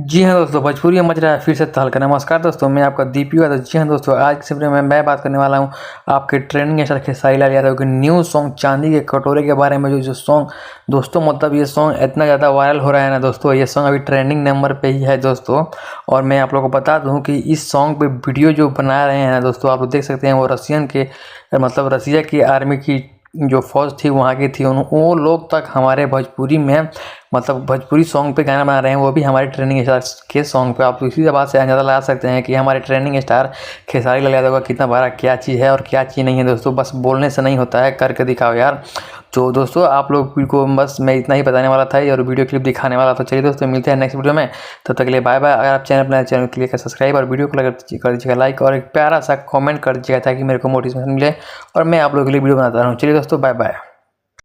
जी हाँ दोस्तों, भोजपुरी में मच रहा है फिर से तहलका। नमस्कार दोस्तों, मैं आपका दीपी यादव। जी हाँ दोस्तों, आज के वीडियो में मैं बात करने वाला हूँ आपके ट्रेंडिंग स्टार खेसारी लाल यादव के न्यू सॉन्ग चांदी के कटोरे के बारे में। जो सॉन्ग दोस्तों, मतलब ये सॉन्ग इतना ज़्यादा वायरल हो रहा है ना दोस्तों, ये सॉन्ग अभी ट्रेंडिंग नंबर पे ही है दोस्तों। और मैं आप लोगों को बता दूँ कि इस सॉन्ग पे वीडियो जो बना रहे हैं ना दोस्तों, आप लोग देख सकते हैं, वो रसियन के मतलब रसिया की आर्मी की जो फौज थी वहाँ की थी, वो लोग तक हमारे भोजपुरी में मतलब भोजपुरी सॉन्ग पे गाना बना रहे हैं, वो भी हमारे ट्रेंडिंग स्टार के सॉन्ग पे। आप इसी बात से अंदाज़ा लगा सकते हैं कि हमारे ट्रेंडिंग स्टार खेसारी लाल यादव का कितना बड़ा क्या चीज़ है और क्या चीज़ नहीं है दोस्तों। बस बोलने से नहीं होता है, करके दिखाओ यार। तो दोस्तों, आप लोग को बस मैं इतना ही बताने वाला था और वीडियो क्लिप दिखाने वाला था। चलिए दोस्तों, मिलते हैं नेक्स्ट वीडियो में, तब तक के लिए बाय बाय। अगर आप चैनल क्लिक कर सब्सक्राइब और वीडियो को कर दीजिएगा लाइक और एक प्यारा सा कमेंट कर दीजिएगा ताकि मेरे को मोटिवेशन मिले और मैं आप लोगों के लिए वीडियो बनाता रहूँ। चलिए दोस्तों, बाय बाय।